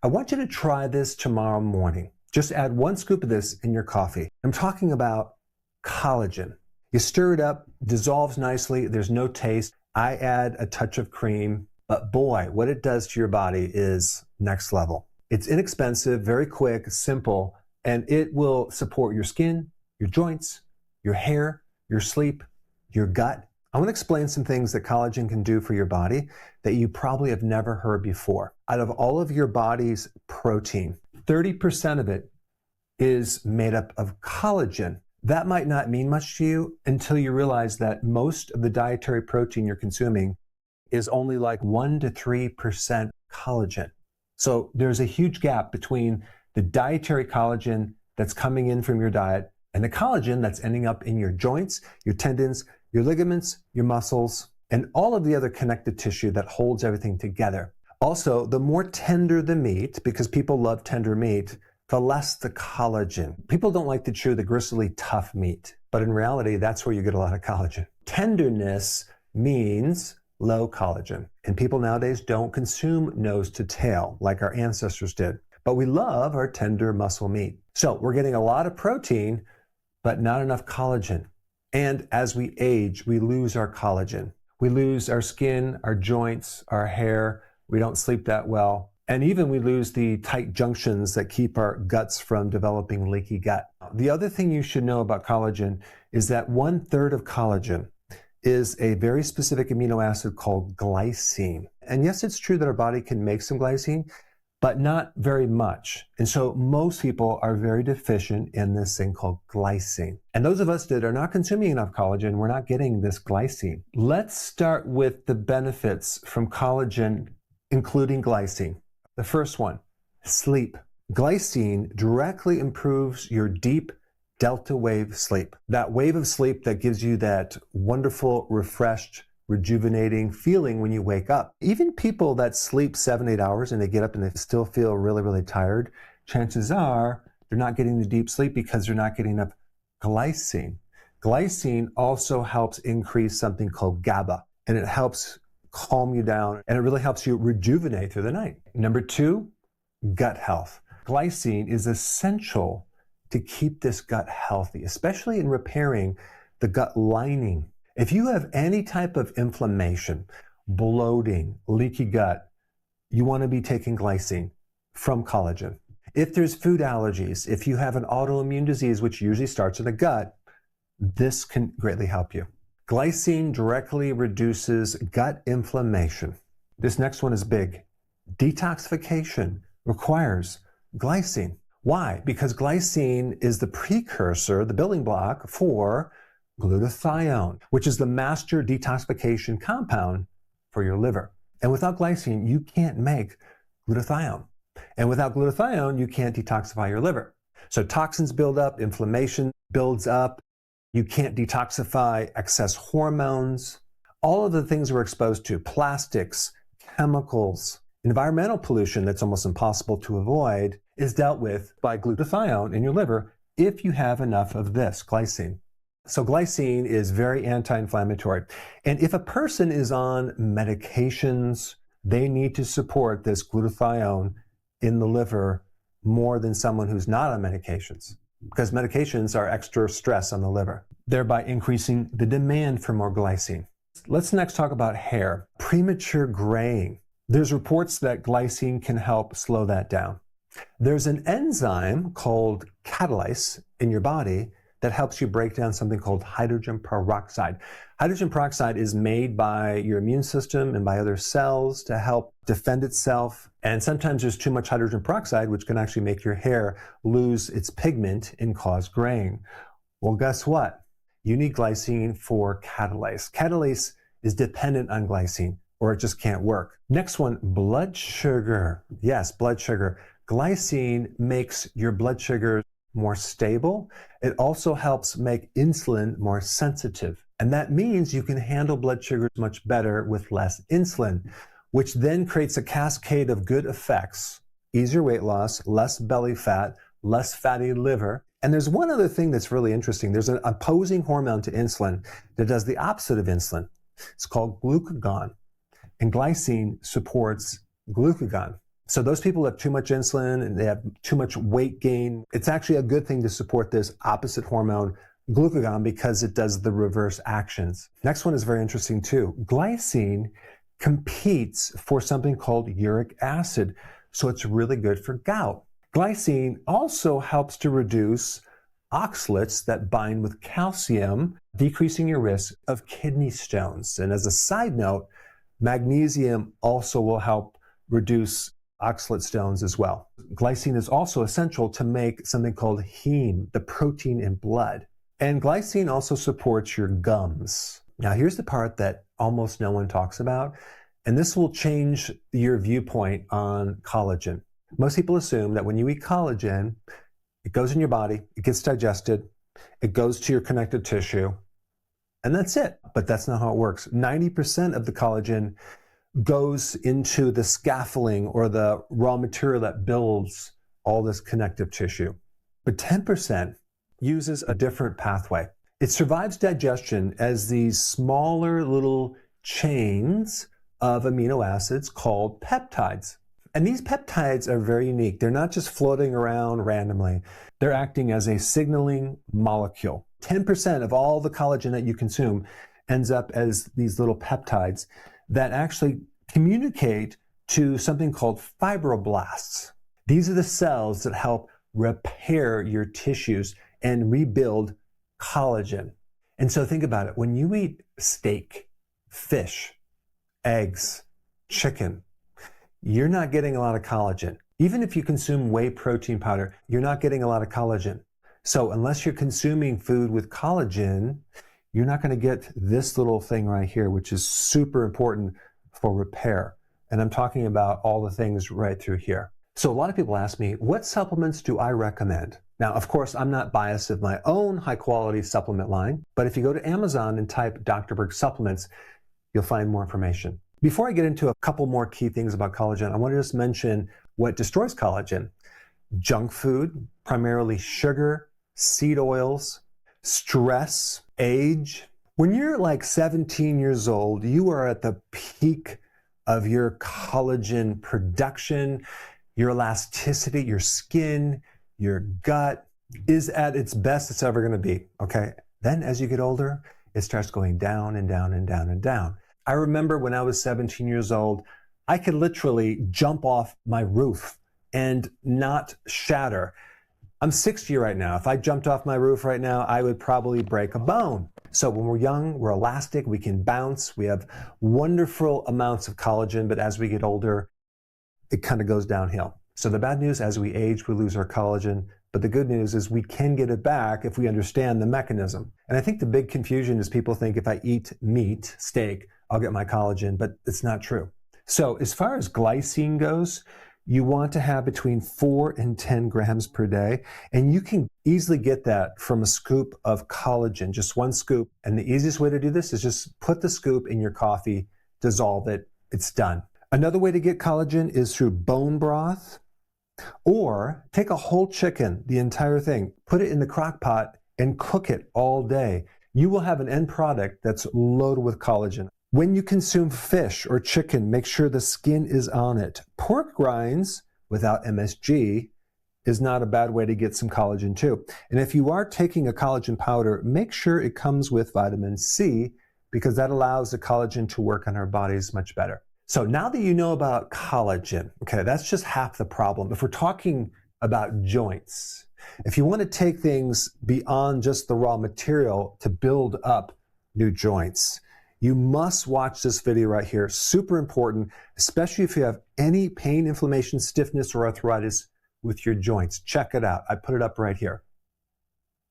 I want you to try this tomorrow morning. Just add 1 scoop of this in your coffee. I'm talking about collagen. You stir it up, dissolves nicely, there's no taste. I add a touch of cream, but boy, what it does to your body is next level. It's inexpensive, very quick, simple, and it will support your skin, your joints, your hair, your sleep, your gut. I want to explain some things that collagen can do for your body that you probably have never heard before. Out of all of your body's protein, 30% of it is made up of collagen. That might not mean much to you until you realize that most of the dietary protein you're consuming is only like 1 to 3% collagen. So there's a huge gap between the dietary collagen that's coming in from your diet and the collagen that's ending up in your joints, your tendons, your ligaments, your muscles, and all of the other connective tissue that holds everything together. Also, the more tender the meat, because people love tender meat, the less the collagen. People don't like to chew the gristly, tough meat, but in reality, that's where you get a lot of collagen. Tenderness means low collagen, and people nowadays don't consume nose to tail like our ancestors did, but we love our tender muscle meat. So we're getting a lot of protein, but not enough collagen. And as we age, we lose our collagen. We lose our skin, our joints, our hair. We don't sleep that well. And even we lose the tight junctions that keep our guts from developing leaky gut. The other thing you should know about collagen is that 1/3 of collagen is a very specific amino acid called glycine. And yes, it's true that our body can make some glycine, but not very much. And so most people are very deficient in this thing called glycine. And those of us that are not consuming enough collagen, we're not getting this glycine. Let's start with the benefits from collagen, including glycine. The first one, sleep. Glycine directly improves your deep delta wave sleep. That wave of sleep that gives you that wonderful, refreshed, rejuvenating feeling when you wake up. Even people that sleep 7-8 hours and they get up and they still feel really, really tired, chances are they're not getting the deep sleep because they're not getting enough glycine. Glycine also helps increase something called GABA, and it helps calm you down, and it really helps you rejuvenate through the night. Number 2, gut health. Glycine is essential to keep this gut healthy, especially in repairing the gut lining. If you have any type of inflammation, bloating, leaky gut, you want to be taking glycine from collagen. If there's food allergies, if you have an autoimmune disease, which usually starts in the gut, this can greatly help you. Glycine directly reduces gut inflammation. This next one is big. Detoxification requires glycine. Why? Because glycine is the precursor, the building block for glutathione, which is the master detoxification compound for your liver. And without glycine, you can't make glutathione. And without glutathione, you can't detoxify your liver. So toxins build up, inflammation builds up. You can't detoxify excess hormones. All of the things we're exposed to, plastics, chemicals, environmental pollution that's almost impossible to avoid, is dealt with by glutathione in your liver if you have enough of this, glycine. So glycine is very anti-inflammatory. And if a person is on medications, they need to support this glutathione in the liver more than someone who's not on medications, because medications are extra stress on the liver, thereby increasing the demand for more glycine. Let's next talk about hair. Premature graying. There's reports that glycine can help slow that down. There's an enzyme called catalase in your body that helps you break down something called hydrogen peroxide. Hydrogen peroxide is made by your immune system and by other cells to help defend itself. And sometimes there's too much hydrogen peroxide, which can actually make your hair lose its pigment and cause graying. Well, guess what? You need glycine for catalase. Catalase is dependent on glycine, or it just can't work. Next one, blood sugar. Yes, blood sugar. Glycine makes your blood sugar more stable. It also helps make insulin more sensitive. And that means you can handle blood sugars much better with less insulin, which then creates a cascade of good effects. Easier weight loss, less belly fat, less fatty liver. And there's one other thing that's really interesting. There's an opposing hormone to insulin that does the opposite of insulin. It's called glucagon. And glycine supports glucagon. So those people who have too much insulin and they have too much weight gain, it's actually a good thing to support this opposite hormone, glucagon, because it does the reverse actions. Next one is very interesting too. Glycine competes for something called uric acid, so it's really good for gout. Glycine also helps to reduce oxalates that bind with calcium, decreasing your risk of kidney stones. And as a side note, magnesium also will help reduce oxalate stones as well. Glycine is also essential to make something called heme, the protein in blood. And glycine also supports your gums. Now here's the part that almost no one talks about, and this will change your viewpoint on collagen. Most people assume that when you eat collagen, it goes in your body, it gets digested, it goes to your connective tissue, and that's it. But that's not how it works. 90% of the collagen goes into the scaffolding or the raw material that builds all this connective tissue. But 10% uses a different pathway. It survives digestion as these smaller little chains of amino acids called peptides. And these peptides are very unique. They're not just floating around randomly. They're acting as a signaling molecule. 10% of all the collagen that you consume ends up as these little peptides that actually communicate to something called fibroblasts. These are the cells that help repair your tissues and rebuild collagen. And so think about it. When you eat steak, fish, eggs, chicken, you're not getting a lot of collagen. Even if you consume whey protein powder, you're not getting a lot of collagen. So unless you're consuming food with collagen, you're not going to get this little thing right here, which is super important for repair. And I'm talking about all the things right through here. So a lot of people ask me, what supplements do I recommend? Now, of course, I'm not biased of my own high quality supplement line, but if you go to Amazon and type Dr. Berg supplements, you'll find more information. Before I get into a couple more key things about collagen, I want to just mention what destroys collagen. Junk food, primarily sugar, seed oils, stress, age. When you're like 17 years old, you are at the peak of your collagen production, your elasticity, your skin, your gut is at its best it's ever going to be, okay? Then as you get older, it starts going down and down and down and down. I remember when I was 17 years old, I could literally jump off my roof and not shatter. I'm 60 right now. If I jumped off my roof right now, I would probably break a bone. So when we're young, we're elastic, we can bounce, we have wonderful amounts of collagen, but as we get older, it kind of goes downhill. So the bad news, as we age, we lose our collagen. But the good news is we can get it back if we understand the mechanism. And I think the big confusion is people think if I eat meat, steak, I'll get my collagen, but it's not true. So as far as glycine goes, you want to have between 4 and 10 grams per day. And you can easily get that from a scoop of collagen, just one scoop. And the easiest way to do this is just put the scoop in your coffee, dissolve it, it's done. Another way to get collagen is through bone broth, or take a whole chicken, the entire thing, put it in the crock pot and cook it all day. You will have an end product that's loaded with collagen. When you consume fish or chicken, make sure the skin is on it. Pork rinds without MSG is not a bad way to get some collagen too. And if you are taking a collagen powder, make sure it comes with vitamin C, because that allows the collagen to work on our bodies much better. So now that you know about collagen, okay, that's just half the problem. If we're talking about joints, if you want to take things beyond just the raw material to build up new joints, you must watch this video right here. Super important, especially if you have any pain, inflammation, stiffness, or arthritis with your joints. Check it out. I put it up right here.